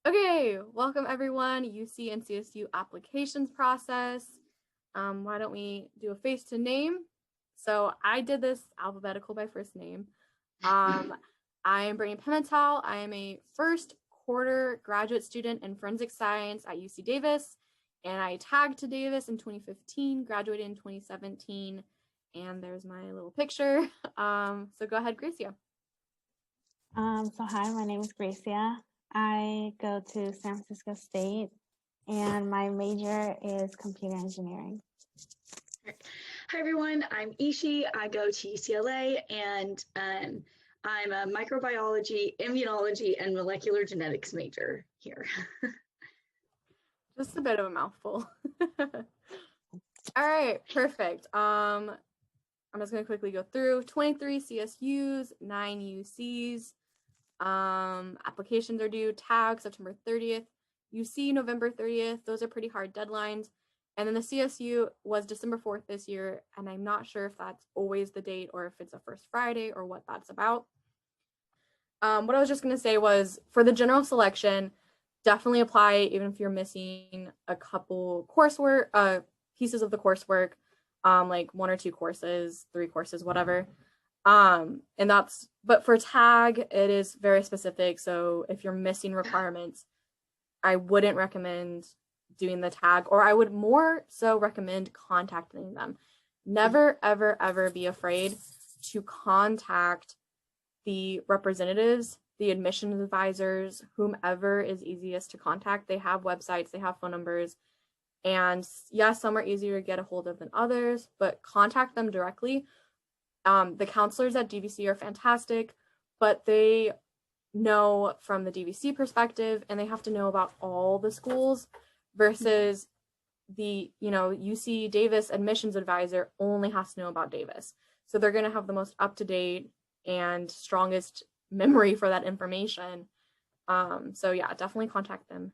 Okay, welcome everyone. UC and CSU applications process. Why don't we do a face to name? So I did this alphabetical by first name. I am Brittany Pimentel. I am a first quarter graduate student in forensic science at UC Davis, and I tagged to Davis in 2015, graduated in 2017, and there's my little picture. So go ahead, Gracia. Hi, my name is Gracia. I go to San Francisco State and my major is computer engineering. Hi everyone, I'm Ishi. I go to UCLA and I'm a microbiology, immunology, and molecular genetics major here. Just a bit of a mouthful. All right, perfect. I'm just gonna quickly go through 23 CSUs, 9 UCs. Applications are due tag September 30th, UC November 30th. Those are pretty hard deadlines. And then the CSU was December 4th this year, and I'm not sure if that's always the date or if it's a first Friday or what that's about. What I was just gonna say was for the general selection, definitely apply even if you're missing a couple coursework, pieces of the coursework, like 1 or 2 courses, 3 courses, whatever. But for tag, it is very specific. So if you're missing requirements, I wouldn't recommend doing the tag, or I would more so recommend contacting them. Never, ever, ever be afraid to contact the representatives, the admissions advisors, whomever is easiest to contact. They have websites, they have phone numbers. And yes, some are easier to get a hold of than others, but contact them directly. The counselors at DVC are fantastic, but they know from the DVC perspective, and they have to know about all the schools versus the, UC Davis admissions advisor only has to know about Davis. So they're going to have the most up-to-date and strongest memory for that information. So yeah, definitely contact them.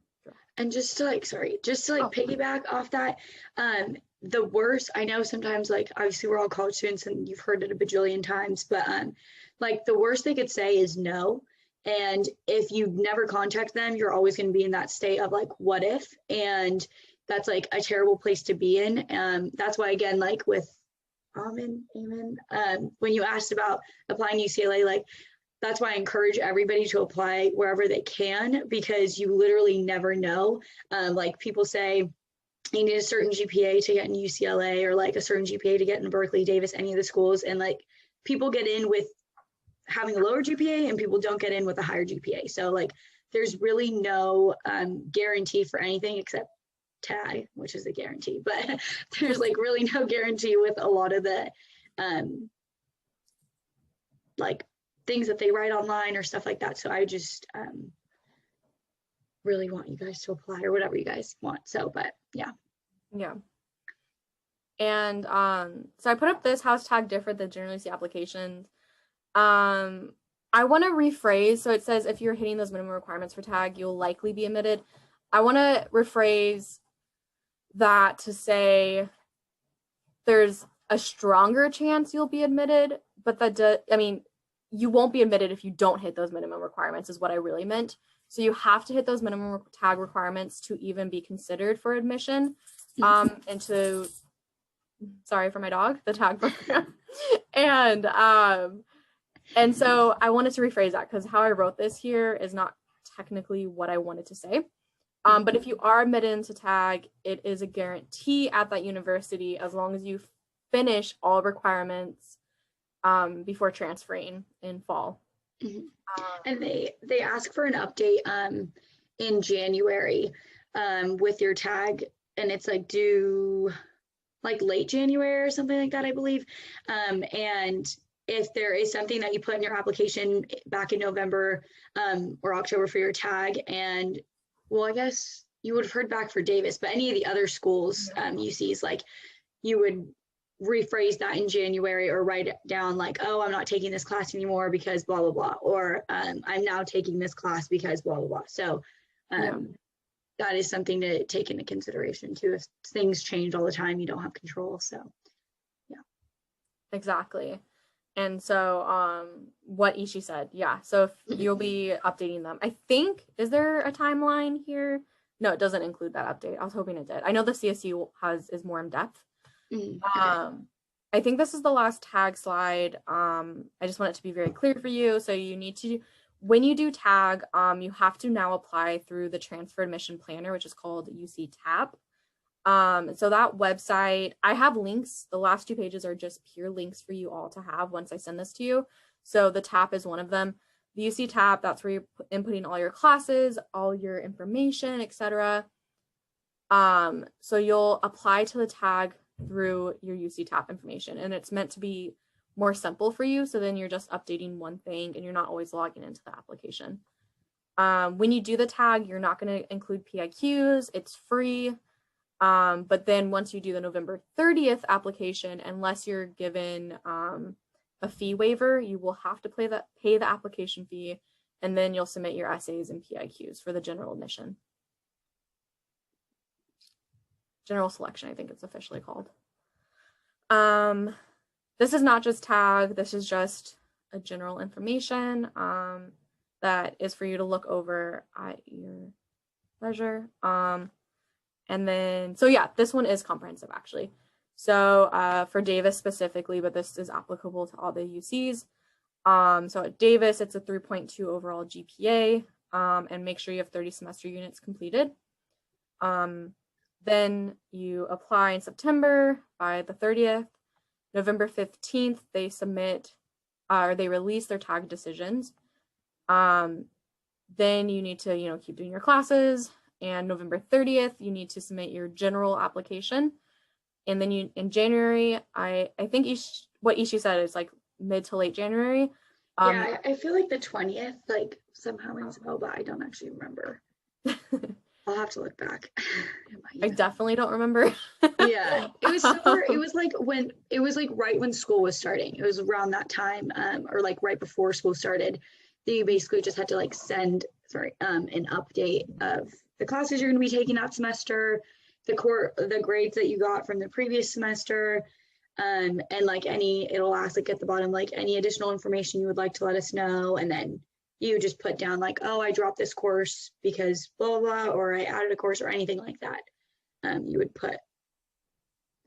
And just to piggyback off that, the worst, I know sometimes, like, obviously we're all college students and you've heard it a bajillion times, but like the worst they could say is no. And if you never contact them, you're always going to be in that state of like, what if? And that's like a terrible place to be in. That's why, again, like with Amen, when you asked about applying UCLA, like, that's why I encourage everybody to apply wherever they can, because you literally never know. Like people say, you need a certain GPA to get in UCLA, or like a certain GPA to get in Berkeley, Davis, any of the schools. And like people get in with having a lower GPA and people don't get in with a higher GPA. So like there's really no guarantee for anything except tag, which is a guarantee. But there's like really no guarantee with a lot of the like things that they write online or stuff like that. So I just really want you guys to apply, or whatever you guys want. So, but yeah. Yeah. And so I put up this house tag different than generally see applications. I want to rephrase. So it says if you're hitting those minimum requirements for tag, you'll likely be admitted. I want to rephrase that to say there's a stronger chance you'll be admitted, but you won't be admitted if you don't hit those minimum requirements is what I really meant. So you have to hit those minimum tag requirements to even be considered for admission into, sorry for my dog, the tag program. And so I wanted to rephrase that because how I wrote this here is not technically what I wanted to say. But if you are admitted into tag, it is a guarantee at that university as long as you finish all requirements before transferring in fall. And they ask for an update in January with your tag, and it's like due like late January or something like that, I believe. And if there is something that you put in your application back in November or October for your tag, and well, I guess you would have heard back for Davis, but any of the other schools, UCs, like you would rephrase that in January or write it down like, oh, I'm not taking this class anymore because blah, blah, blah, or I'm now taking this class because blah, blah, blah. So that is something to take into consideration too. If things change all the time, you don't have control. So, yeah. Exactly. And so what Ishi said, yeah. So if you'll be updating them. I think, is there a timeline here? No, it doesn't include that update. I was hoping it did. I know the CSU is more in depth. Okay. I think this is the last tag slide. I just want it to be very clear for you. So you need to, when you do tag, you have to now apply through the transfer admission planner, which is called UC TAP. So that website, I have links. The last 2 pages are just pure links for you all to have once I send this to you. So the TAP is one of them. The UC TAP, that's where you're inputting all your classes, all your information, etc. So you'll apply to the tag through your UC TAP information, and it's meant to be more simple for you. So then you're just updating one thing and you're not always logging into the application. When you do the tag, you're not going to include PIQs. It's free. But then once you do the November 30th application, unless you're given a fee waiver, you will have to pay the application fee, and then you'll submit your essays and PIQs for the general admission. General selection, I think it's officially called. This is not just tag, this is just a general information that is for you to look over at your leisure. And then, so yeah, this one is comprehensive actually. So for Davis specifically, but this is applicable to all the UCs. So at Davis, it's a 3.2 overall GPA, and make sure you have 30 semester units completed. Then you apply in September by the 30th. November 15th, they submit or they release their tag decisions. Then you need to, keep doing your classes. And November 30th, you need to submit your general application. And then in January, I think what Ishi said is like mid to late January. Yeah, I feel like the 20th, like somehow rings a bell, but I don't actually remember. I'll have to look back. I definitely don't remember. Yeah, it was somewhere, it was like right when school was starting. It was around that time, or like right before school started. That you basically just had to like send, an update of the classes you're going to be taking that semester, the grades that you got from the previous semester, and like it'll ask like at the bottom like any additional information you would like to let us know, and then you just put down like, oh, I dropped this course because blah, blah, blah, or I added a course or anything like that. You would put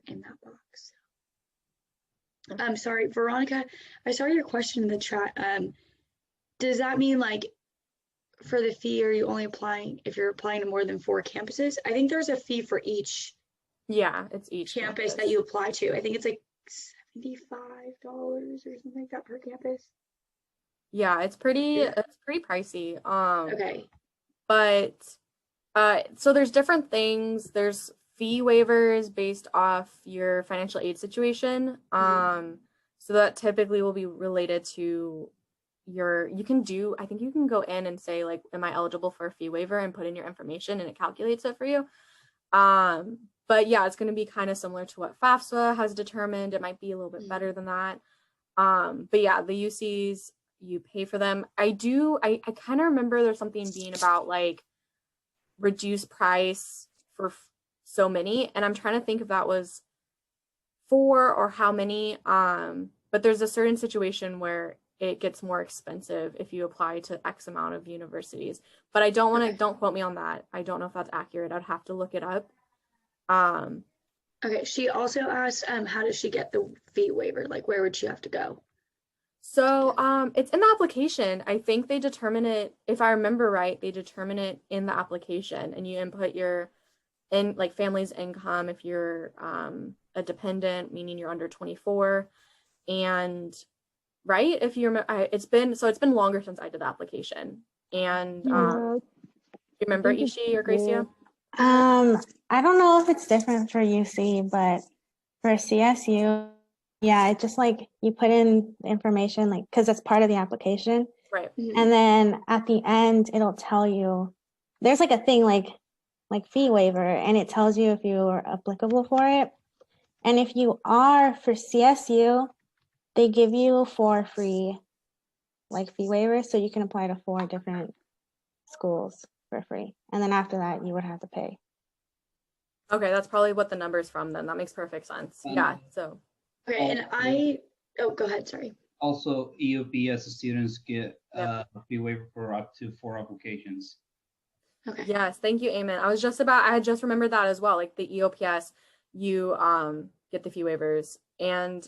in that box. I'm sorry, Veronica, I saw your question in the chat. Does that mean like for the fee, are you only applying if you're applying to more than 4 campuses? I think there's a fee for each. Yeah, it's each campus that you apply to. I think it's like $75 or something like that per campus. Yeah, it's pretty pricey. Okay. But so there's different things. There's fee waivers based off your financial aid situation. So that typically will be related to I think you can go in and say like, am I eligible for a fee waiver, and put in your information and it calculates it for you. But yeah, it's going to be kind of similar to what FAFSA has determined. It might be a little bit better than that. But yeah, the UCs, you pay for them. I kind of remember there's something being about like reduced price for so many, and I'm trying to think if that was 4 or how many. But there's a certain situation where it gets more expensive if you apply to X amount of universities. But I don't want to, don't quote me on that. I don't know if that's accurate. I'd have to look it up. Okay, she also asked, how does she get the fee waiver? Like, where would she have to go? So it's in the application. I think they determine it, if I remember right, they determine it in the application, and you input your like family's income if you're a dependent, meaning you're under 24, and right, if you remember, it's been longer since I did the application. And you remember Ishi or Gracia? I don't know if it's different for UC, but for CSU, yeah, it just like you put in the information, like, because it's part of the application. Right. And then at the end, it'll tell you, there's like a thing like fee waiver, and it tells you if you are applicable for it. And if you are for CSU, they give you 4 free like fee waivers, so you can apply to 4 different schools for free. And then after that, you would have to pay. Okay, that's probably what the number's from then. That makes perfect sense. Yeah, so. Okay, and go ahead, sorry. also EOPS students get a fee waiver for up to 4 applications. Okay. Yes, thank you, Eamon. I had just remembered that as well. Like the EOPS, you get the fee waivers. And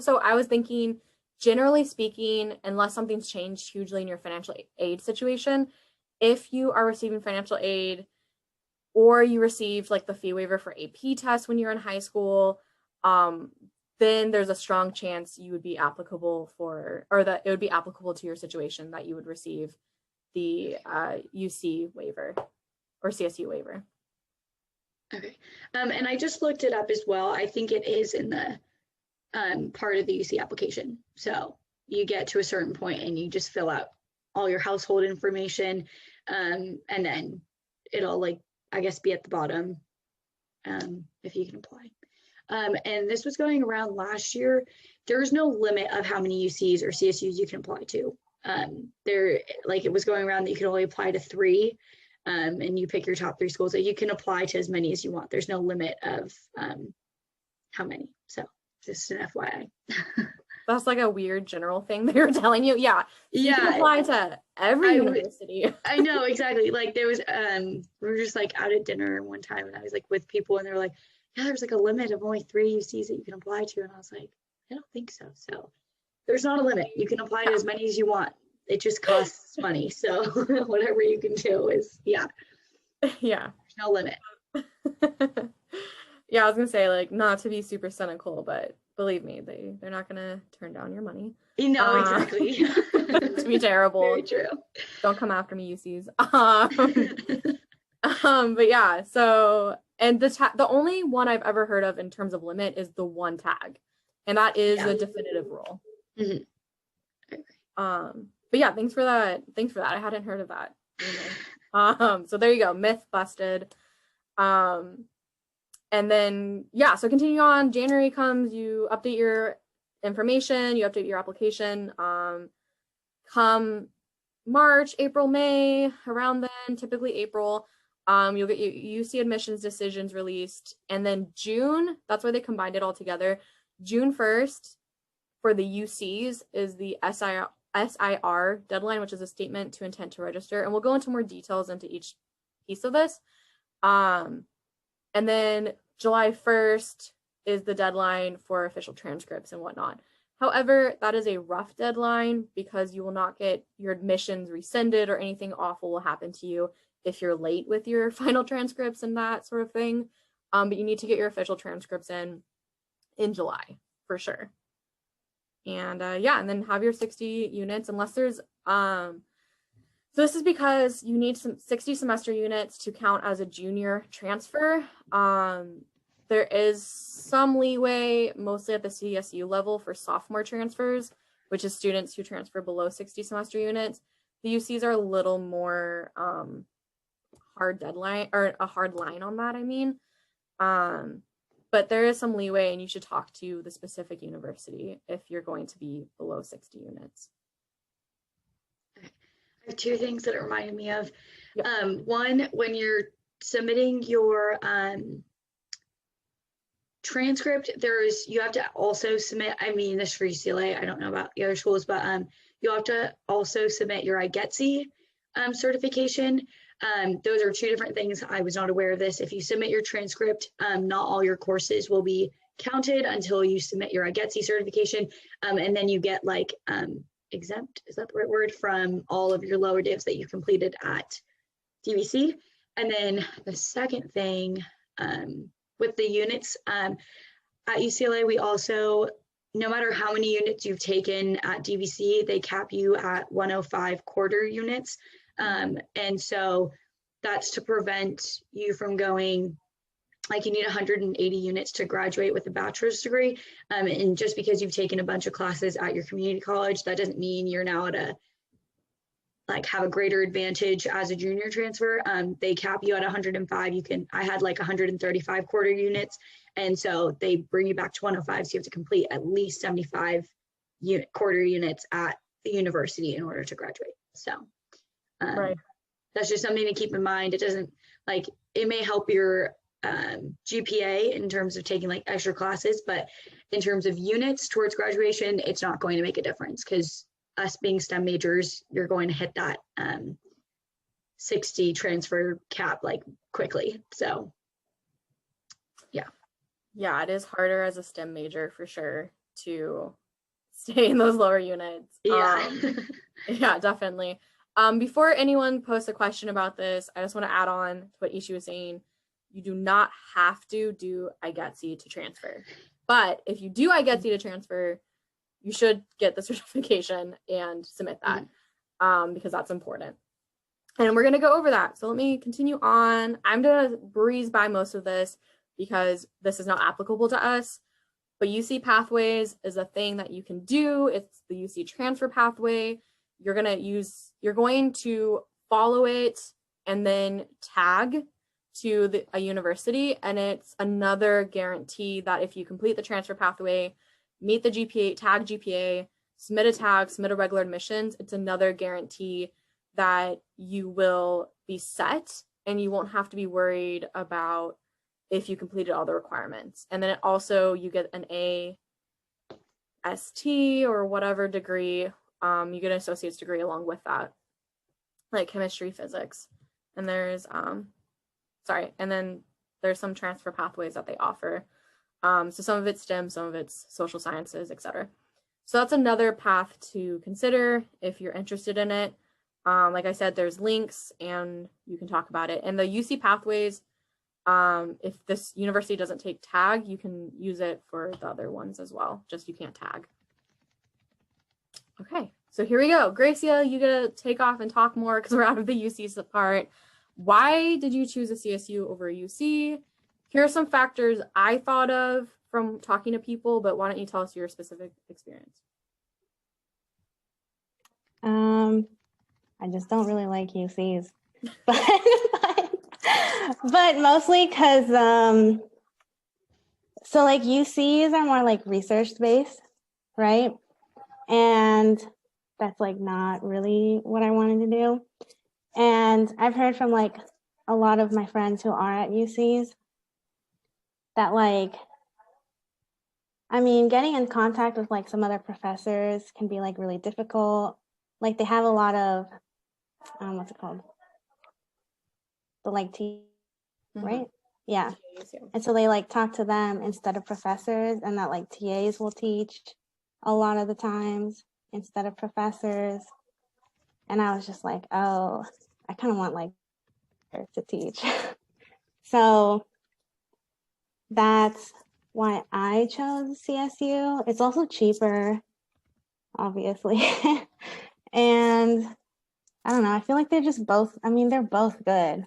so I was thinking, generally speaking, unless something's changed hugely in your financial aid situation, if you are receiving financial aid or you received like the fee waiver for AP tests when you're in high school, then there's a strong chance you would be applicable that it would be applicable to your situation, that you would receive the UC waiver or CSU waiver. Okay. And I just looked it up as well. I think it is in the part of the UC application. So you get to a certain point and you just fill out all your household information, and then it'll, like, I guess, be at the bottom if you can apply. And this was going around last year. There's no limit of how many UCs or CSUs you can apply to. It was going around that you can only apply to 3, and you pick your top 3 schools. So you can apply to as many as you want. There's no limit of how many. So just an FYI. That's like a weird general thing they were telling you. Yeah. You can apply to every university. I know, exactly. Like there was, we were just like out at dinner one time and I was like with people and they were like, yeah, there's like a limit of only 3 UCs that you can apply to. And I was like, I don't think so. So there's not a limit. You can apply to as many as you want. It just costs money. So whatever you can do is, yeah. There's no limit. Yeah, I was gonna say, like, not to be super cynical, but believe me, they're not gonna turn down your money. You know, exactly. To be terrible. Very true. Don't come after me, UCs. But yeah, so, and the only one I've ever heard of in terms of limit is the 1 tag, and that is a definitive rule. Mm-hmm. But yeah, thanks for that. I hadn't heard of that. So there you go, myth busted. And then, yeah, so continue on. January comes, you update your information, you update your application. Come March, April, May, around then, typically April, you'll get your UC admissions decisions released. And then June, that's why they combined it all together. June 1st for the UCs is the SIR deadline, which is a statement to intent to register. And we'll go into more details into each piece of this. And then July 1st is the deadline for official transcripts and whatnot. However, that is a rough deadline because you will not get your admissions rescinded or anything awful will happen to you if you're late with your final transcripts and that sort of thing. But you need to get your official transcripts in July for sure. And and then have your 60 units unless there's so this is because you need some 60 semester units to count as a junior transfer. There is some leeway, mostly at the CSU level, for sophomore transfers, which is students who transfer below 60 semester units. The UCs are a little more hard deadline, or a hard line on that, I mean. But there is some leeway, and you should talk to the specific university if you're going to be below 60 units. I have 2 things that it reminded me of. One, when you're submitting your transcript, you have to also submit, I mean, this for UCLA, I don't know about the other schools, but you have to also submit your IGETC certification. Those are 2 different things. I was not aware of this. If you submit your transcript, not all your courses will be counted until you submit your IGETC certification. And then you get like exempt, is that the right word, from all of your lower divs that you completed at DVC. And then the second thing, with the units, at UCLA, we also, no matter how many units you've taken at DVC, they cap you at 105 quarter units. And so that's to prevent you from going, like, you need 180 units to graduate with a bachelor's degree. And just because you've taken a bunch of classes at your community college, that doesn't mean you're now at a, like, have a greater advantage as a junior transfer. They cap you at 105. I had like 135 quarter units. And so they bring you back to 105. So you have to complete at least 75 quarter units at the university in order to graduate. So right. That's just something to keep in mind. It doesn't, like, it may help your GPA in terms of taking like extra classes, but in terms of units towards graduation, it's not going to make a difference because us being STEM majors, you're going to hit that 60 transfer cap like quickly. So Yeah, it is harder as a STEM major for sure to stay in those lower units. yeah. Yeah, definitely. Before anyone posts a question about this, I just want to add on to what Ishi was saying. You do not have to do IGETC to transfer. But if you do IGETC to transfer, you should get the certification and submit that because that's important. And we're going to go over that. So let me continue on. I'm going to breeze by most of this because this is not applicable to us. But UC pathways is a thing that you can do. It's the UC transfer pathway. You're going to follow it and then tag to a university. And it's another guarantee that if you complete the transfer pathway, meet the GPA, tag GPA, submit a tag, submit a regular admissions, it's another guarantee that you will be set and you won't have to be worried about if you completed all the requirements. And then also you get an AST or whatever degree, you get an associate's degree along with that, like chemistry, physics. And there's, and then there's some transfer pathways that they offer. So some of it's STEM, some of it's social sciences, etc. So that's another path to consider if you're interested in it. Like I said, there's links and you can talk about it. And the UC pathways, if this university doesn't take tag, you can use it for the other ones as well, just you can't tag. Okay, so here we go. Gracia, you gotta take off and talk more because we're out of the UC part. Why did you choose a CSU over a UC? Here are some factors I thought of from talking to people, but why don't you tell us your specific experience? I just don't really like UCs, but mostly because so like UCs are more like research based, right? And that's like not really what I wanted to do. And I've heard from like a lot of my friends who are at UCs that like, I mean, getting in contact with like some other professors can be like really difficult. Like they have a lot of, what's it called? The like right? Yeah. And so they like talk to them instead of professors, and that like TAs will teach a lot of the times instead of professors. And I was just like, oh, I kind of want like to teach. So that's why I chose CSU. It's also cheaper, obviously. And I don't know, I feel like they're just both, I mean, they're both good.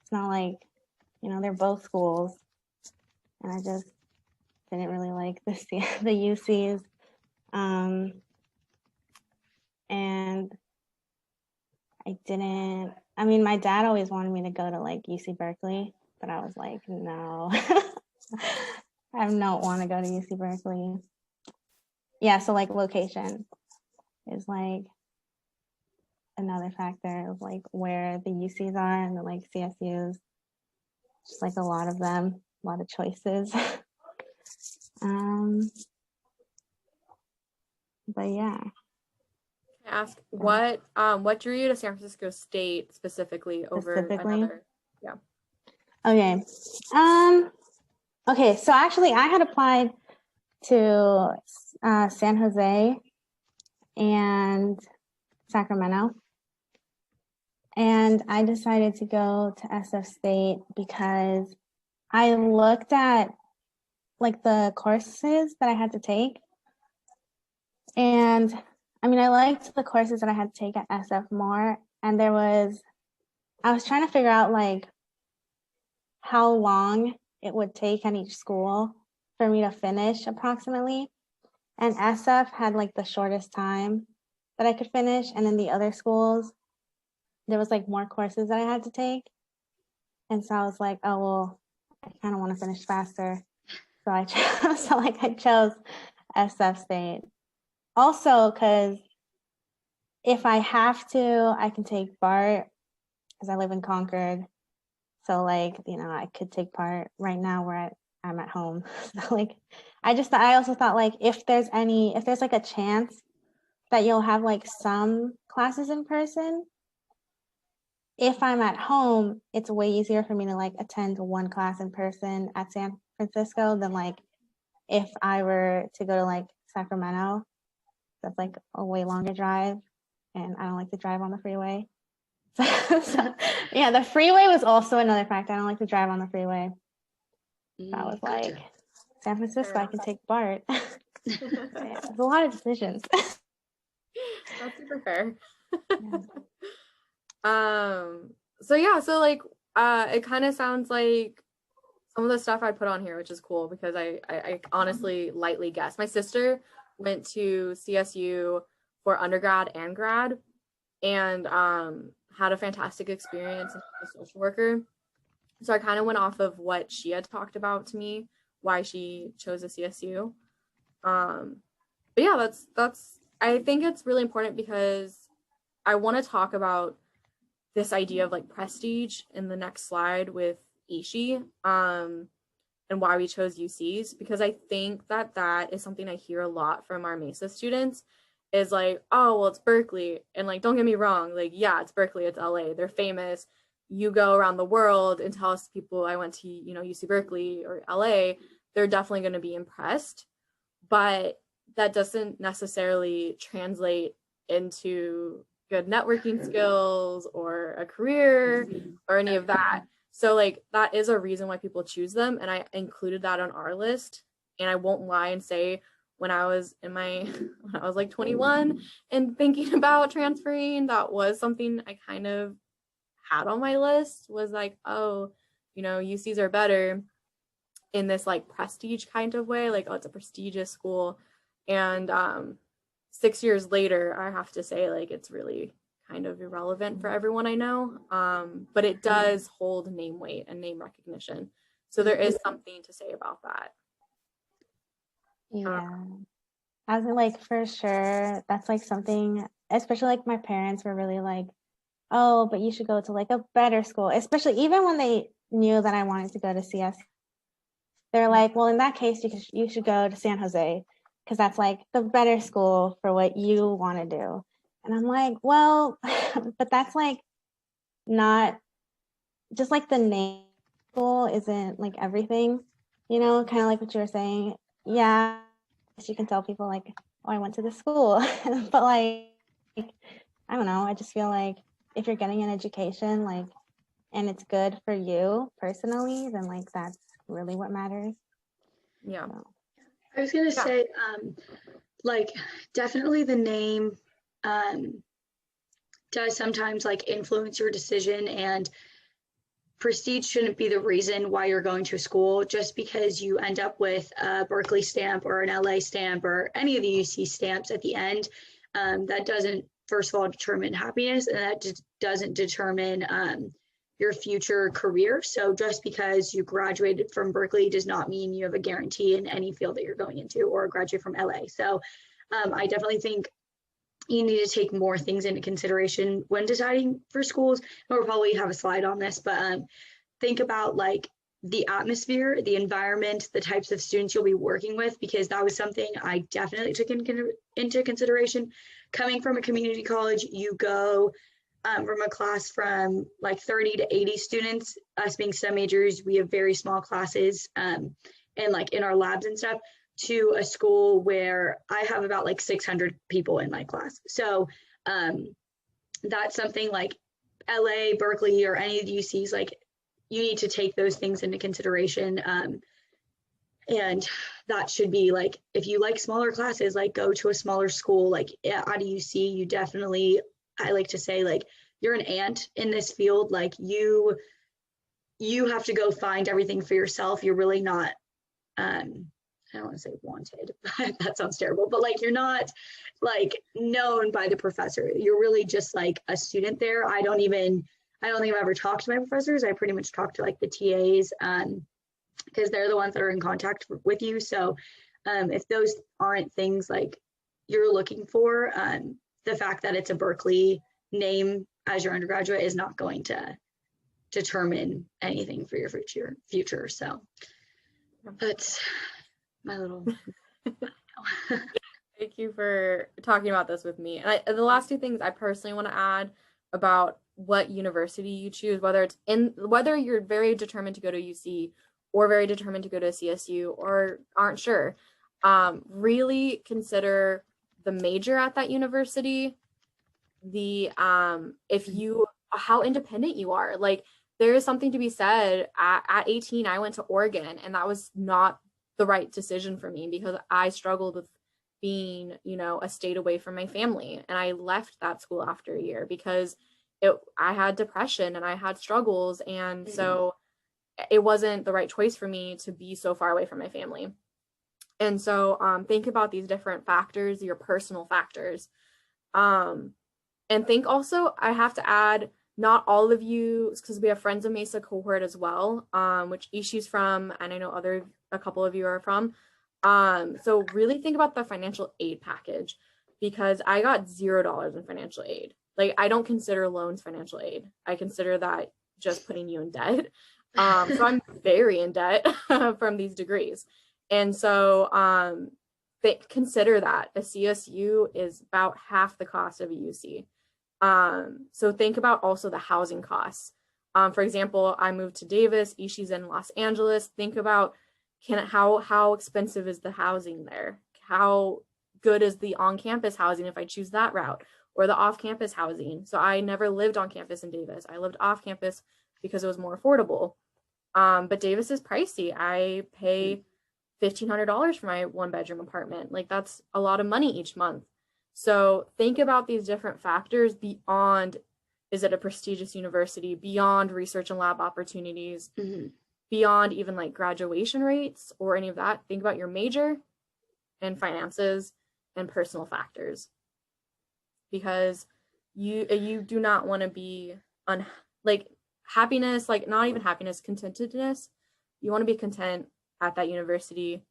It's not like, you know, they're both schools. And I just didn't really like the UCs. And I mean, my dad always wanted me to go to like UC Berkeley, but I was like, no, I don't want to go to UC Berkeley. Yeah, so like location is like another factor of like where the UCs are and the like CSUs, just like a lot of them, a lot of choices. But yeah. Ask what drew you to San Francisco State specifically over another? Yeah. Okay. Okay, so actually I had applied to San Jose and Sacramento. And I decided to go to SF State because I looked at like the courses that I had to take. And I mean, I liked the courses that I had to take at SF more. And I was trying to figure out like how long it would take at each school for me to finish approximately. And SF had like the shortest time that I could finish. And then the other schools, there was like more courses that I had to take. And so I was like, oh, well, I kind of want to finish faster. So I chose SF State. Also, because if I have to, I can take BART because I live in Concord. So like, you know, I could take part right now where I'm at home. So like, I also thought like, if there's like a chance that you'll have like some classes in person, if I'm at home, it's way easier for me to like attend one class in person at San Francisco than like if I were to go to like Sacramento. That's like a way longer drive, and I don't like to drive on the freeway. So yeah, the freeway was also another fact. I don't like to drive on the freeway. I was like, Gotcha. San Francisco, I can take BART. That's Yeah, there's a lot of decisions. super fair. Yeah. So yeah, so like it kind of sounds like some of the stuff I put on here, which is cool because I honestly lightly guessed. My sister went to CSU for undergrad and grad, and had a fantastic experience as a social worker. So I kind of went off of what she had talked about to me, why she chose a CSU. But yeah, that's I think it's really important because I want to talk about this idea of like prestige in the next slide with Ishi, and why we chose UCs, because I think that is something I hear a lot from our MESA students is like, oh, well, it's Berkeley. And like, don't get me wrong, like, yeah, it's Berkeley, it's LA, they're famous. You go around the world and tell us people I went to, you know, UC Berkeley or LA, they're definitely going to be impressed. But that doesn't necessarily translate into good networking skills or a career or any of that. So like that is a reason why people choose them, and I included that on our list. And I won't lie and say when I was like 21 and thinking about transferring, that was something I kind of had on my list, was like, oh, you know, UCs are better in this like prestige kind of way, like, oh, it's a prestigious school. And 6 years later, I have to say, like, it's really kind of irrelevant for everyone I know, but it does hold name weight and name recognition. So there is something to say about that. Yeah. I was like, for sure, that's like something, especially like my parents were really like, oh, but you should go to like a better school, especially even when they knew that I wanted to go to CS. They're like, well, in that case, you should go to San Jose because that's like the better school for what you want to do. And I'm like, well, but that's like not just like the name school isn't like everything, you know, kind of like what you were saying. Yeah, you can tell people like, oh, I went to this school, but like, I don't know. I just feel like if you're getting an education, like, and it's good for you personally, then like that's really what matters. Yeah. So. I was gonna say, like, definitely the name does sometimes like influence your decision, and prestige shouldn't be the reason why you're going to a school. Just because you end up with a Berkeley stamp or an LA stamp or any of the UC stamps at the end, that doesn't, first of all, determine happiness, and that just doesn't determine your future career. So just because you graduated from Berkeley does not mean you have a guarantee in any field that you're going into, or graduate from LA. So I definitely think you need to take more things into consideration when deciding for schools. We'll probably have a slide on this, but think about like the atmosphere, the environment, the types of students you'll be working with, because that was something I definitely took into consideration. Coming from a community college, you go from a class from like 30 to 80 students. Us being STEM majors, we have very small classes and like in our labs and stuff, to a school where I have about like 600 people in my class. So that's something like LA, Berkeley, or any of the UCs, like you need to take those things into consideration. And that should be like, if you like smaller classes, like go to a smaller school. Like at UC, you definitely, I like to say, like, you're an ant in this field. Like you have to go find everything for yourself. You're really not, I don't want to say wanted, but that sounds terrible, but like you're not like known by the professor. You're really just like a student there. I don't think I've ever talked to my professors. I pretty much talk to like the TAs because they're the ones that are in contact with you. So if those aren't things like you're looking for, the fact that it's a Berkeley name as your undergraduate is not going to determine anything for your future. So that's my little. Thank you for talking about this with me. And the last two things I personally want to add about what university you choose, whether you're very determined to go to UC or very determined to go to CSU or aren't sure, really consider the major at that university, how independent you are. Like, there is something to be said. At 18, I went to Oregon, and that was not the right decision for me because I struggled with being, a state away from my family. And I left that school after a year because I had depression and I had struggles. And so it wasn't the right choice for me to be so far away from my family. And so think about these different factors, your personal factors. And think also, I have to add, not all of you, because we have Friends of Mesa cohort as well, which Ishi's from, and I know a couple of you are from. So really think about the financial aid package, because I got $0 in financial aid. Like, I don't consider loans financial aid. I consider that just putting you in debt. So I'm very in debt from these degrees. And so consider that a CSU is about half the cost of a UC. So think about also the housing costs. For example, I moved to Davis, Ishi's in Los Angeles. Think about how expensive is the housing there? How good is the on-campus housing if I choose that route, or the off-campus housing? So I never lived on campus in Davis. I lived off campus because it was more affordable. But Davis is pricey. I pay $1,500 for my 1-bedroom apartment. Like, that's a lot of money each month. So think about these different factors beyond, is it a prestigious university, beyond research and lab opportunities, beyond even like graduation rates or any of that. Think about your major and finances and personal factors, because you do not want to be happiness, like not even happiness, contentedness. You want to be content at that university.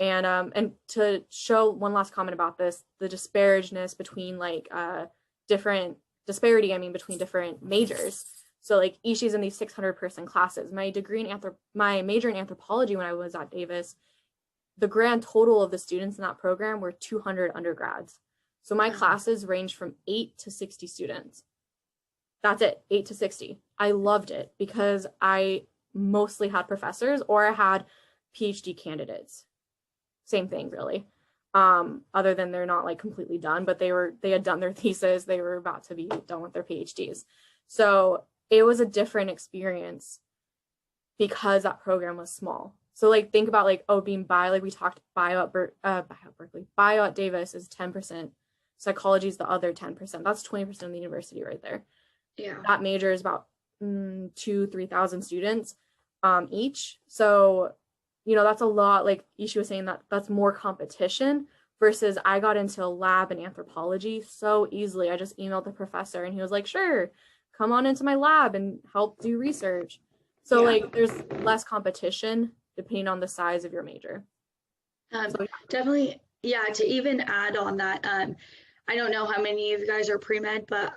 And to show one last comment about this, the disparageness between between different majors. So like Ishi's in these 600-person classes. My major in anthropology when I was at Davis, the grand total of the students in that program were 200 undergrads. So my classes range from 8 to 60 students. That's it, 8 to 60. I loved it because I mostly had professors, or I had PhD candidates. Same thing, really. Other than they're not like completely done, but they had done their thesis. They were about to be done with their PhDs. So it was a different experience because that program was small. So like think about being bio, like we talked, bio at Berkeley, bio at Davis is 10%. Psychology is the other 10%. That's 20% of the university right there. Yeah. That major is about 2,000-3,000 students each. So that's a lot. Like Ishi was saying, that's more competition versus I got into a lab in anthropology so easily. I just emailed the professor and he was like, sure, come on into my lab and help do research. So there's less competition depending on the size of your major. Definitely. Yeah. To even add on that, I don't know how many of you guys are pre-med, but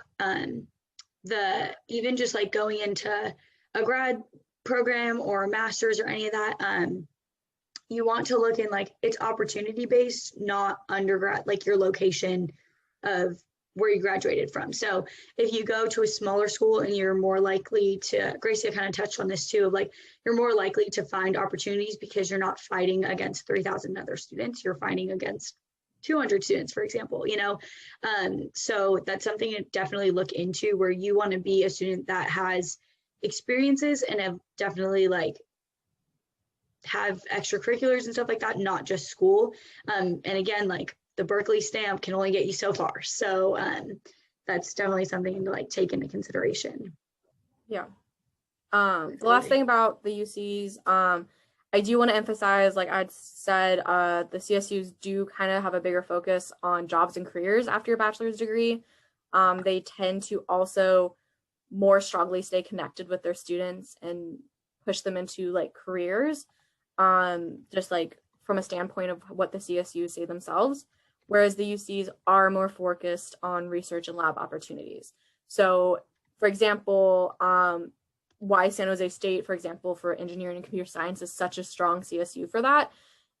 even just like going into a grad program or a master's or any of that, you want to look in it's opportunity based, not undergrad, like your location of where you graduated from. So if you go to a smaller school and you're more likely to, Gracie kind of touched on this too, of you're more likely to find opportunities because you're not fighting against 3,000 other students, you're fighting against 200 students, for example, so that's something to definitely look into, where you want to be a student that has experiences and have definitely have extracurriculars and stuff like that, not just school. And again, the Berkeley stamp can only get you so far. So that's definitely something to take into consideration. Yeah. The last thing about the UCs, I do want to emphasize, like I'd said, the CSUs do kind of have a bigger focus on jobs and careers after your bachelor's degree. They tend to also more strongly stay connected with their students and push them into careers, just from a standpoint of what the CSUs say themselves, whereas the UCs are more focused on research and lab opportunities. So for example, why San Jose State, for example, for engineering and computer science is such a strong CSU for that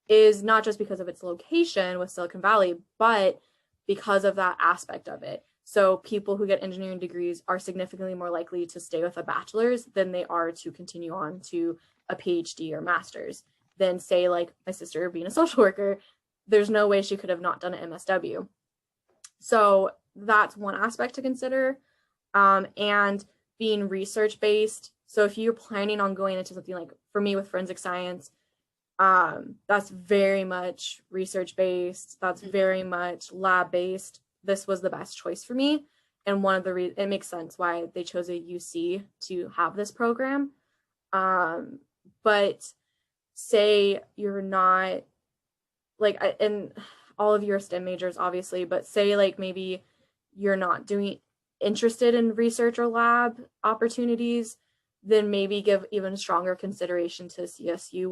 is not just because of its location with Silicon Valley, but because of that aspect of it. So people who get engineering degrees are significantly more likely to stay with a bachelor's than they are to continue on to a PhD or master's. Than say like my sister being a social worker, there's no way she could have not done an MSW. So that's one aspect to consider. And being research-based. So if you're planning on going into something like, for me with forensic science, that's very much research-based. That's very much lab-based. This was the best choice for me. And one of the it makes sense why they chose a UC to have this program. But say you're not, like, and all of your STEM majors, obviously, but say like maybe you're not interested in research or lab opportunities, then maybe give even stronger consideration to CSU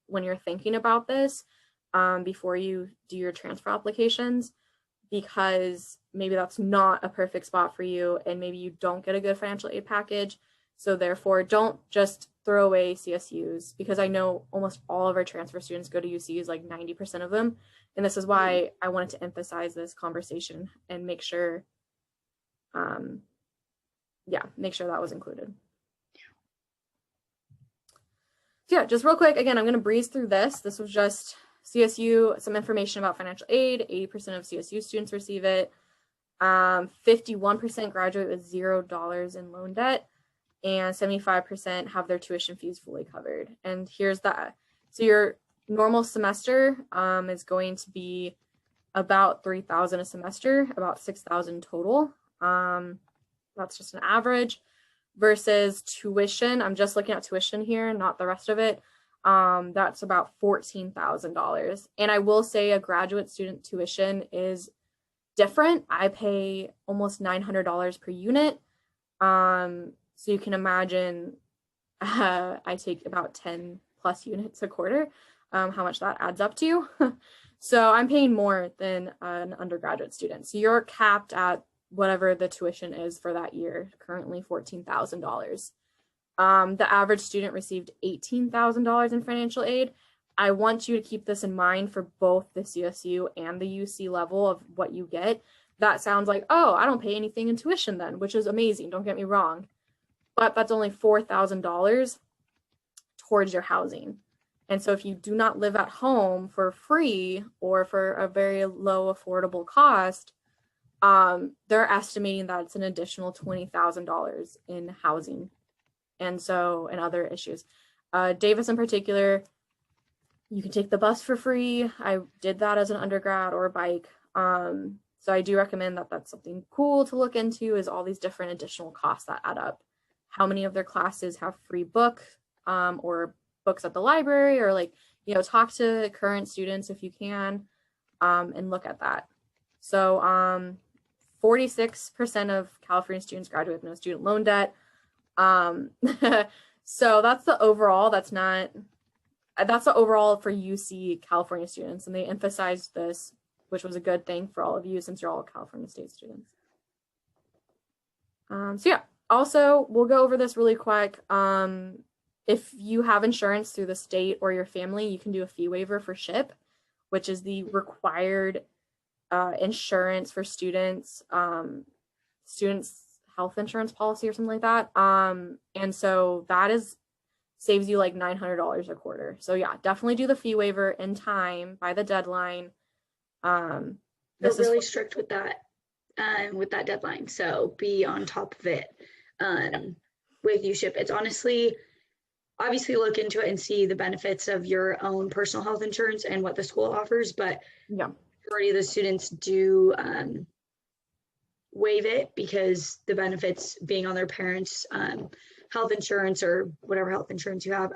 when you're thinking about this before you do your transfer applications, because maybe that's not a perfect spot for you and maybe you don't get a good financial aid package. So therefore, don't just throw away CSUs, because I know almost all of our transfer students go to UCs, like 90% of them. And this is why I wanted to emphasize this conversation and make sure make sure that was included. So yeah, just real quick, again, I'm going to breeze through this. This was just CSU, some information about financial aid. 80% of CSU students receive it. 51% graduate with $0 in loan debt, and 75% have their tuition fees fully covered. And here's that. So your normal semester is going to be about $3,000 a semester, about $6,000 total. That's just an average, versus tuition. I'm just looking at tuition here, not the rest of it. That's about $14,000. And I will say a graduate student tuition is different. I pay almost $900 per unit. So you can imagine I take about 10 plus units a quarter, how much that adds up to. So I'm paying more than an undergraduate student. So you're capped at whatever the tuition is for that year, currently $14,000. The average student received $18,000 in financial aid. I want you to keep this in mind for both the CSU and the UC level of what you get. That sounds like, oh, I don't pay anything in tuition then, which is amazing, don't get me wrong. But that's only $4,000 towards your housing. And so if you do not live at home for free or for a very low affordable cost, they're estimating that it's an additional $20,000 in housing. And so, and other issues. Davis in particular, you can take the bus for free. I did that as an undergrad, or a bike. So I do recommend that that's something cool to look into, is all these different additional costs that add up. How many of their classes have free book or books at the library, or like, you know, talk to current students if you can, and look at that. So 46% of California students graduate with no student loan debt. So that's the overall. That's the overall for UC California students, and they emphasized this, which was a good thing for all of you since you're all California State students. So yeah, also we'll go over this really quick. If you have insurance through the state or your family, you can do a fee waiver for SHIP, which is the required insurance for students, health insurance policy or something like that. And so that saves you like $900 a quarter. So yeah, definitely do the fee waiver in time by the deadline. They're really strict with that deadline. So be on top of it. With USHIP, it's obviously look into it and see the benefits of your own personal health insurance and what the school offers, but yeah, majority of the students do waive it because the benefits being on their parents' health insurance or whatever health insurance you have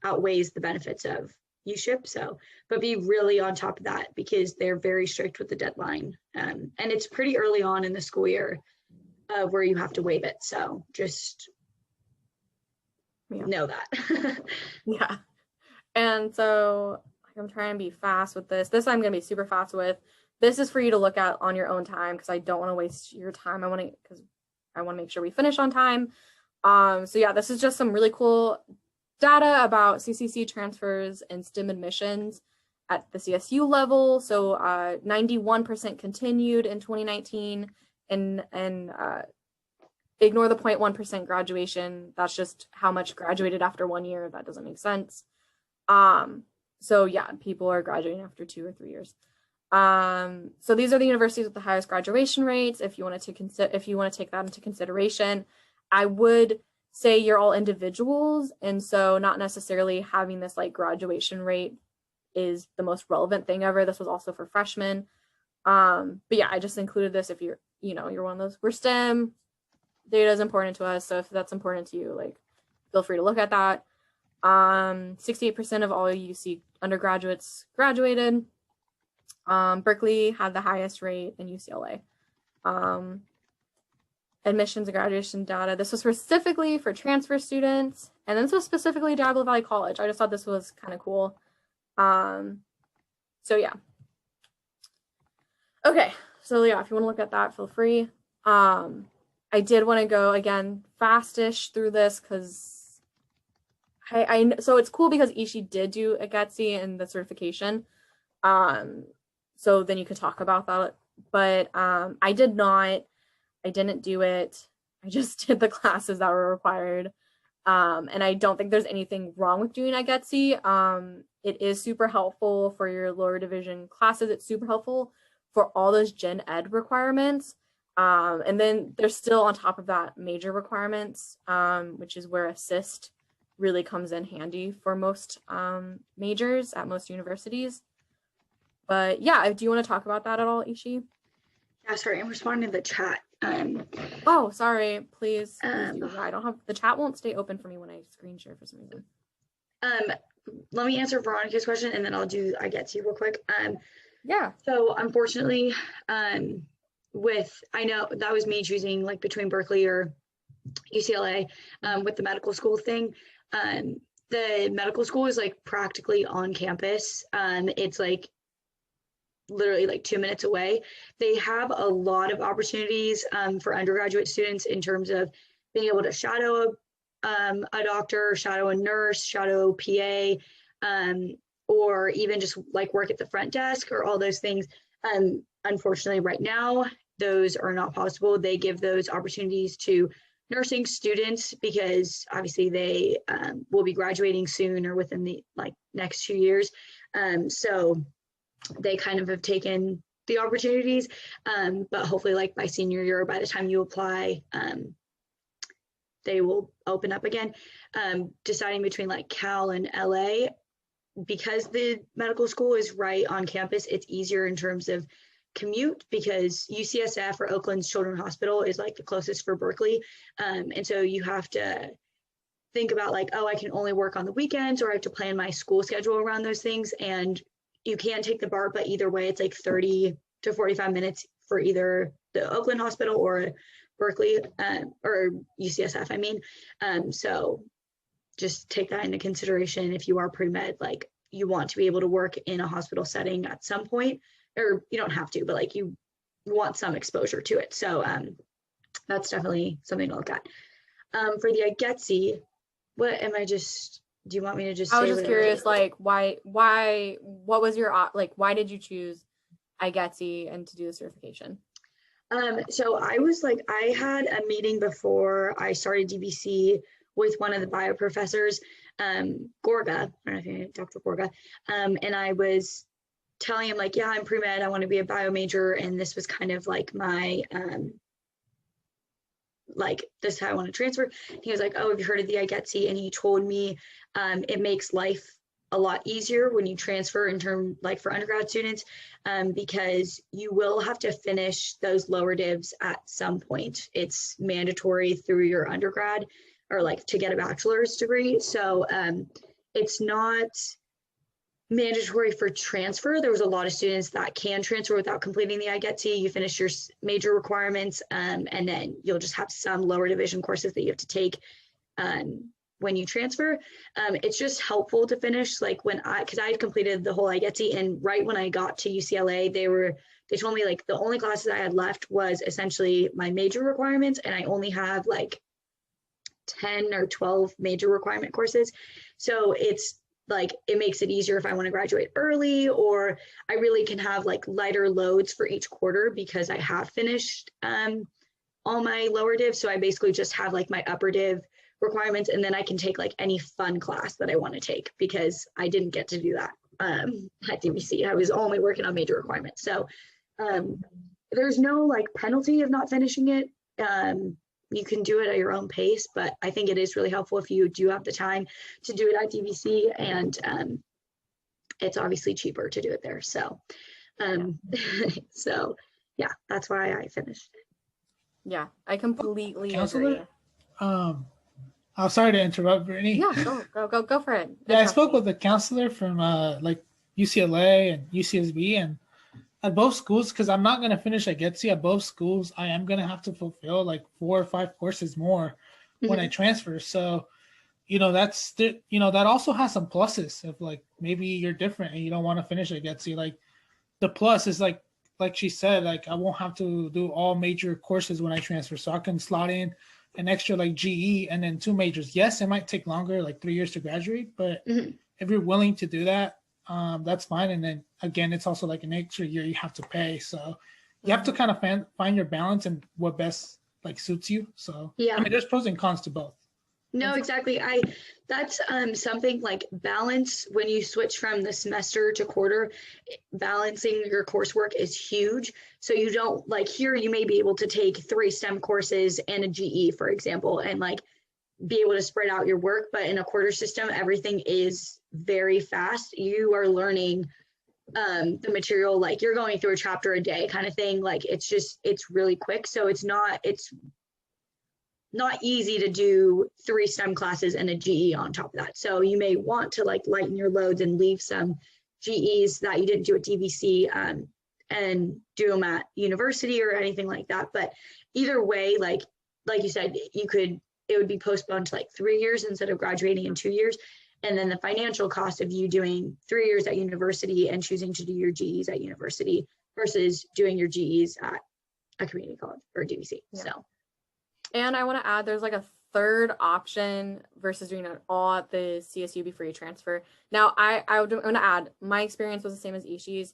outweighs the benefits of USHIP. So, but be really on top of that because they're very strict with the deadline. And it's pretty early on in the school year where you have to waive it. So just know that. Yeah. And so I'm trying to be fast with this. This I'm going to be super fast with. This is for you to look at on your own time because I don't want to waste your time. I want to make sure we finish on time. So yeah, this is just some really cool data about CCC transfers and STEM admissions at the CSU level. So 91% continued in 2019, and ignore the 0.1% graduation. That's just how much graduated after 1 year. That doesn't make sense. So yeah, people are graduating after 2 or 3 years. So these are the universities with the highest graduation rates. If you want to take that into consideration, I would say you're all individuals, and so not necessarily having this like graduation rate is the most relevant thing ever. This was also for freshmen. But yeah, I just included this if you're one of those. We're STEM, data is important to us, so if that's important to you, like, feel free to look at that. 68% of all UC undergraduates graduated. Berkeley had the highest rate in UCLA. Admissions and graduation data. This was specifically for transfer students, and this was specifically Diablo Valley College. I just thought this was kind of cool. So yeah. Okay, so yeah, if you want to look at that, feel free. I did want to go again fastish through this because so it's cool because Ishi did do a GETSI and the certification. So then you could talk about that. But I did not. I didn't do it. I just did the classes that were required. And I don't think there's anything wrong with doing a GETSI. It is super helpful for your lower division classes. It's super helpful for all those gen ed requirements. And then there's still on top of that major requirements, which is where assist really comes in handy for most majors at most universities. But yeah, do you want to talk about that at all, Ishi? Yeah, sorry, I'm responding to the chat. Oh, sorry, please do. I don't have, the chat won't stay open for me when I screen share for some reason. Let me answer Veronica's question and then I'll do I get to you real quick. Yeah. So unfortunately, I know that was me choosing like between Berkeley or UCLA with the medical school thing. The medical school is like practically on campus. It's like literally like 2 minutes away. They have a lot of opportunities for undergraduate students in terms of being able to shadow a doctor, shadow a nurse, shadow PA, or even just like work at the front desk or all those things. Unfortunately, right now, those are not possible. They give those opportunities to nursing students because obviously they will be graduating soon or within the like next 2 years. So they kind of have taken the opportunities, but hopefully like by senior year, by the time you apply, they will open up again. Deciding between like Cal and LA, because the medical school is right on campus, it's easier in terms of commute because UCSF or Oakland's Children's Hospital is like the closest for Berkeley. And so you have to think about like, oh, I can only work on the weekends or I have to plan my school schedule around those things. And you can take the BART, but either way, it's like 30 to 45 minutes for either the Oakland Hospital or Berkeley or UCSF, I mean. So just take that into consideration if you are pre-med, like you want to be able to work in a hospital setting at some point, or you don't have to, but like you want some exposure to it. So that's definitely something to look at. For the IGETSI, what am I just, do you want me to just I was just curious, like, what was your, like, why did you choose IGETSI and to do the certification? So I was like, I had a meeting before I started DVC with one of the bio professors, Gorga, I don't know if you know Dr. Gorga, and I was telling him like, yeah, I'm pre-med, I want to be a bio major, and this was kind of like my, like this is how I want to transfer. He was like, oh, have you heard of the IGETSI? And he told me it makes life a lot easier when you transfer in term like for undergrad students, because you will have to finish those lower divs at some point. It's mandatory through your undergrad or like to get a bachelor's degree. So it's not mandatory for transfer. There was a lot of students that can transfer without completing the IGETSI. You finish your major requirements, and then you'll just have some lower division courses that you have to take when you transfer. It's just helpful to finish, like because I had completed the whole IGETSI, and right when I got to UCLA, they told me like the only classes I had left was essentially my major requirements, and I only have like 10 or 12 major requirement courses. So it's like, it makes it easier if I want to graduate early, or I really can have like lighter loads for each quarter because I have finished all my lower div. So I basically just have like my upper div requirements, and then I can take like any fun class that I want to take, because I didn't get to do that at DVC. I was only working on major requirements. So there's no like penalty of not finishing it. You can do it at your own pace, but I think it is really helpful if you do have the time to do it at DVC, and it's obviously cheaper to do it there. So, so yeah, that's why I finished. Yeah, I completely Counselor? agree. I'm sorry to interrupt, Brittany. Yeah, go for it. Yeah, I spoke with a counselor from like UCLA and UCSB, and at both schools, because I'm not going to finish at GETC, at both schools, I am going to have to fulfill like 4 or 5 courses more when I transfer. So, that's that also has some pluses of like, maybe you're different and you don't want to finish at GETC. Like the plus is like she said, like I won't have to do all major courses when I transfer. So I can slot in an extra like GE and then 2 majors. Yes, it might take longer, like 3 years to graduate, but if you're willing to do that, that's fine. And then again, it's also like an extra year you have to pay. So you have to kind of find your balance and what best like suits you. So yeah, I mean, there's pros and cons to both. No, exactly. That's something like balance when you switch from the semester to quarter. Balancing your coursework is huge. So you don't like here, you may be able to take 3 STEM courses and a GE, for example, and like be able to spread out your work. But in a quarter system, everything is very fast. You are learning the material, like you're going through a chapter a day kind of thing. Like it's really quick. So it's not easy to do 3 STEM classes and a GE on top of that. So you may want to like lighten your loads and leave some GEs that you didn't do at DVC and do them at university or anything like that. But either way, like you said, it would be postponed to like 3 years instead of graduating in 2 years. And then the financial cost of you doing 3 years at university and choosing to do your GEs at university versus doing your GEs at a community college or DVC. Yeah. So. And I want to add, there's like a third option versus doing it all at the CSU before you transfer. Now, I want to add, my experience was the same as Ishi's.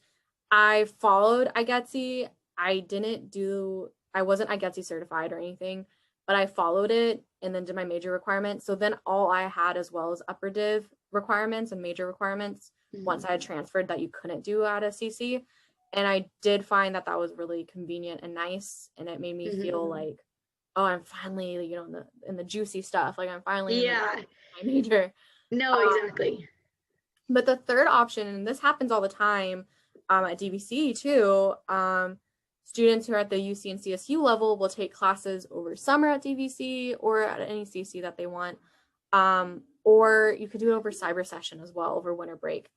I followed IGETC. I wasn't IGETC certified or anything, but I followed it and then did my major requirements. So then all I had as well as upper div requirements and major requirements once I had transferred that you couldn't do at a CC. And I did find that was really convenient and nice. And it made me feel like, oh, I'm finally, in the juicy stuff. Like I'm finally in my major. No, exactly. But the third option, and this happens all the time at DVC too, students who are at the UC and CSU level will take classes over summer at DVC or at any CC that they want. Or you could do it over cyber session as well, over winter break.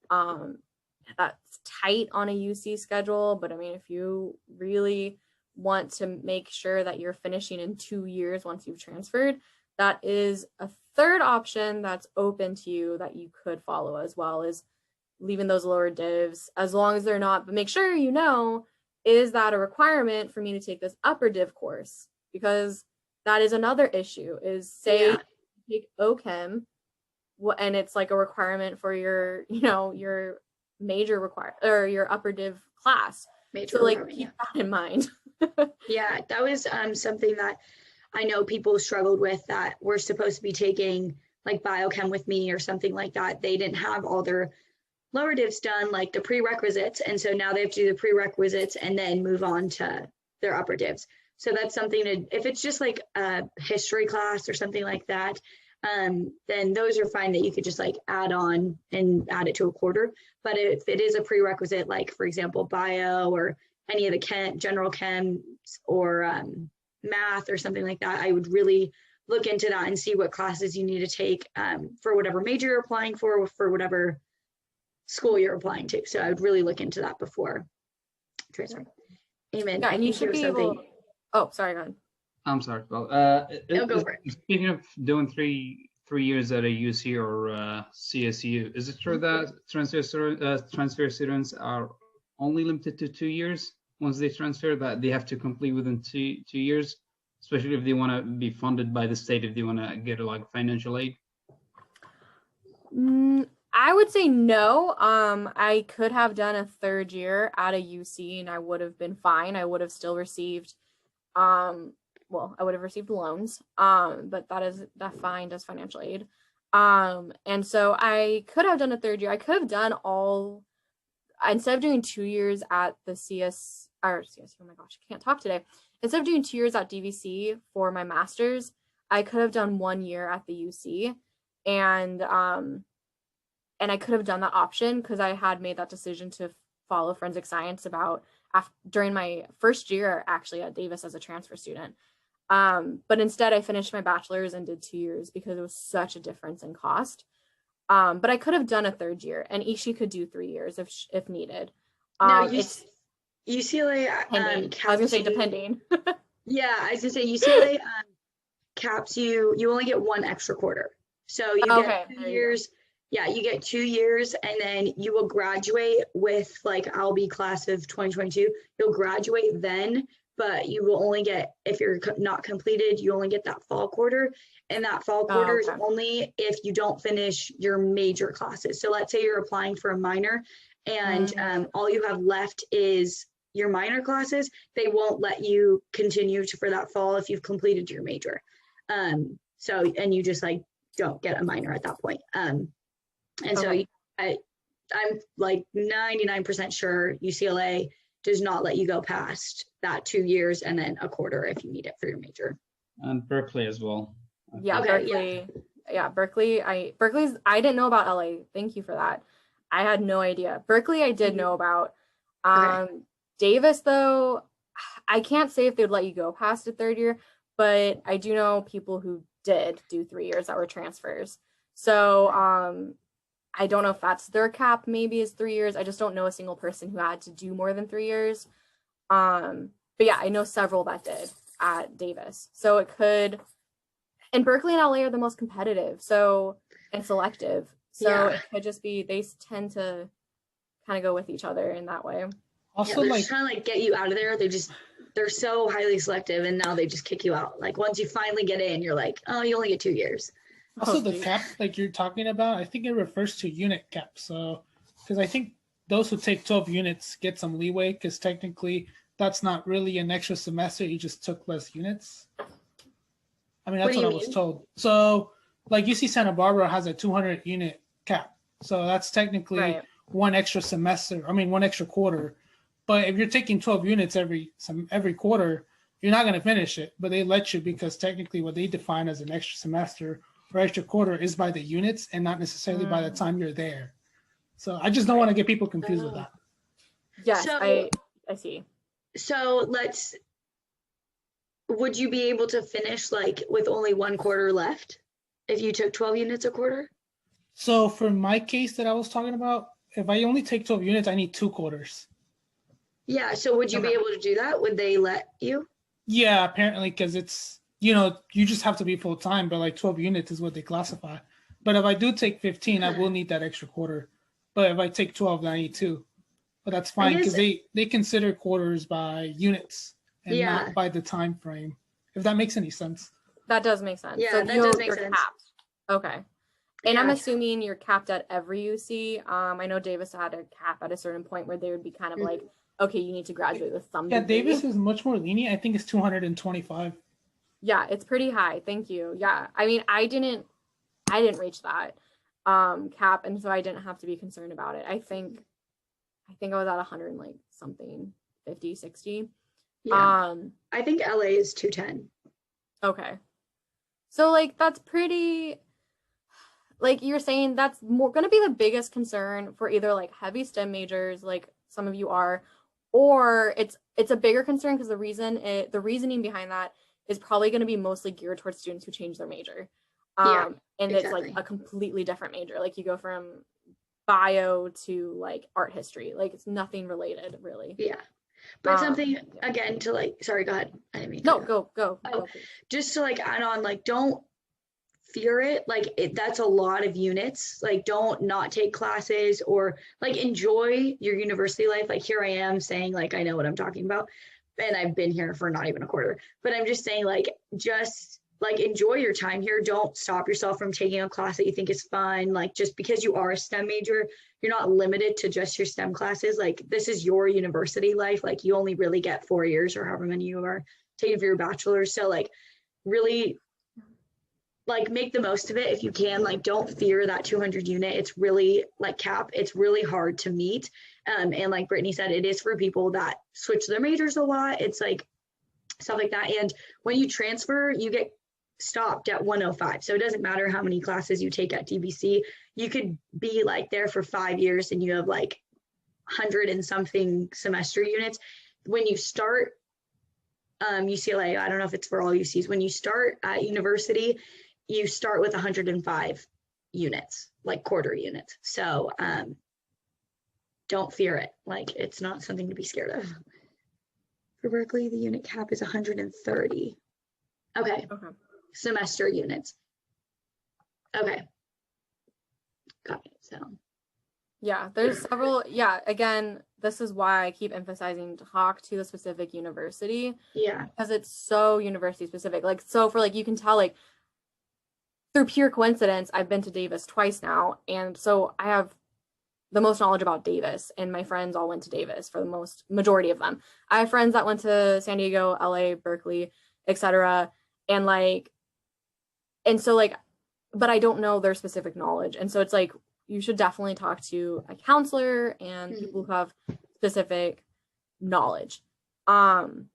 That's tight on a UC schedule, but I mean, if you really want to make sure that you're finishing in 2 years once you've transferred, that is a third option that's open to you that you could follow, as well as leaving those lower divs, as long as they're not, but make sure is that a requirement for me to take this upper div course? Because that is another issue, is say you take OChem and it's like a requirement for your your major or your upper div class. Major, so like keep that in mind. Yeah, that was something that I know people struggled with, that were supposed to be taking like biochem with me or something like that. They didn't have all their lower divs done, like the prerequisites. And so now they have to do the prerequisites and then move on to their upper divs. So that's something if it's just like a history class or something like that, then those are fine that you could just like add on and add it to a quarter. But if it is a prerequisite, like for example, bio or any of the general chems or math or something like that, I would really look into that and see what classes you need to take for whatever major you're applying for whatever school you're applying to. So I would really look into that before transferring. Amen. Yeah, and you should be able. Oh, sorry, go ahead. I'm sorry. Well, go for it. Speaking of doing three years at a UC or CSU, is it true that transfer students are only limited to 2 years once they transfer, that they have to complete within two years? especially if they want to be funded by the state, if they want to get like financial aid? I would say no. I could have done a third year at a UC and I would have been fine. I would have still received, well, I would have received loans, but that is defined as financial aid. And so I could have done a third year. I could have done all, instead of doing 2 years at the CSU, oh my gosh, I can't talk today. Instead of doing 2 years at DVC for my master's, I could have done 1 year at the UC. And I could have done that option because I had made that decision to follow forensic science during my first year actually at Davis as a transfer student. But instead I finished my bachelor's and did 2 years because it was such a difference in cost. But I could have done a third year, and Ishi could do 3 years if needed. No, It's UCLA I was gonna say depending. Yeah, I was gonna say UCLA caps you only get 1 extra quarter. So you get 2 years. Yeah, you get 2 years, and then you will graduate with, like, I'll be class of 2022. You'll graduate then, but you will only get, if you're not completed, you only get that fall quarter. And that fall quarter is only if you don't finish your major classes. So let's say you're applying for a minor and all you have left is your minor classes. They won't let you continue for that fall if you've completed your major. And you just like don't get a minor at that point. So I'm like 99% sure UCLA does not let you go past that 2 years and then a quarter if you need it for your major. And Berkeley as well. Yeah, okay, Berkeley. Yeah, Berkeley. I didn't know about LA. Thank you for that. I had no idea. Berkeley I did know about. Davis though, I can't say if they'd let you go past a third year, but I do know people who did do 3 years that were transfers. So I don't know if that's their cap, maybe is 3 years. I just don't know a single person who had to do more than 3 years. But yeah, I know several that did at Davis. So it could, and Berkeley and LA are the most competitive, and selective. So it could just be, they tend to kind of go with each other in that way. Also, they're just trying to like get you out of there. They're so highly selective, and now they just kick you out. Like once you finally get in, you're like, oh, you only get 2 years. Also, the cap like you're talking about, I think it refers to unit cap. So, because I think those who take 12 units get some leeway, because technically that's not really an extra semester. You just took less units. I mean, that's what I was told. So, like UC Santa Barbara has a 200 unit cap. So that's technically one extra semester. I mean, one extra quarter. But if you're taking 12 units every quarter, you're not going to finish it. But they let you because technically what they define as an extra semester or extra quarter is by the units and not necessarily by the time you're there. So I just don't want to get people confused with that. Yes, so, I see. So would you be able to finish like with only 1 quarter left if you took 12 units a quarter? So for my case that I was talking about, if I only take 12 units, I need 2 quarters. Yeah, so would you be able to do that? Would they let you? Yeah, apparently, because it's, you just have to be full time, but like 12 units is what they classify. But if I do take 15, I will need that extra quarter. But if I take 12, then I need 2. But that's fine because they consider quarters by units and not by the time frame, if that makes any sense. That does make sense. Yeah, so that does make sense. Capped. Okay. And I'm assuming you're capped at every UC. I know Davis had a cap at a certain point where they would be kind of like, okay, you need to graduate with some degree. Davis is much more lenient. I think it's 225. Yeah, it's pretty high. Thank you. Yeah. I mean, I didn't reach that cap, and so I didn't have to be concerned about it. I think I was at 100 and like something, 50, 60. Yeah. I think LA is 210. Okay. So like that's pretty, like you're saying, that's more going to be the biggest concern for either like heavy STEM majors, like some of you are, or it's a bigger concern because the reasoning behind that is probably going to be mostly geared towards students who change their major. And it's like a completely different major. Like you go from bio to like art history. Like it's nothing related really. Yeah. But something again to like, sorry, go ahead. I didn't mean to. No, go. Oh, just to like add on, like don't fear it. Like that's a lot of units. Like don't not take classes or like enjoy your university life. Like here I am saying like I know what I'm talking about. and I've been here for not even a quarter, but I'm just saying, like, just like enjoy your time here. Don't stop yourself from taking a class that you think is fun. Like, just because you are a STEM major, you're not limited to just your STEM classes. Like, this is your university life. Like, you only really get 4 years or however many you are taking for your bachelor's. So like, really, like, make the most of it if you can. Like, don't fear that 200 unit. It's really, like, cap, it's really hard to meet. And like Brittany said, it is for people that switch their majors a lot. It's like stuff like that. And when you transfer, you get stopped at 105. So it doesn't matter how many classes you take at DVC. You could be like there for 5 years and you have like 100 and something semester units. When you start UCLA, I don't know if it's for all UCs, when you start at university, you start with 105 units, like quarter units. So don't fear it. Like, it's not something to be scared of. For Berkeley, the unit cap is 130. Okay. Semester units. Okay. Got it. So. Yeah, there's several. Yeah, again, this is why I keep emphasizing talk to the specific university. Yeah. Because it's so university specific. Like, so for like, you can tell, like, through pure coincidence, I've been to Davis twice now. And so I have the most knowledge about Davis, and my friends all went to Davis for the majority of them. I have friends that went to San Diego, LA, Berkeley, etc. And like, and so like, but I don't know their specific knowledge. And so it's like, you should definitely talk to a counselor and people who have specific knowledge. And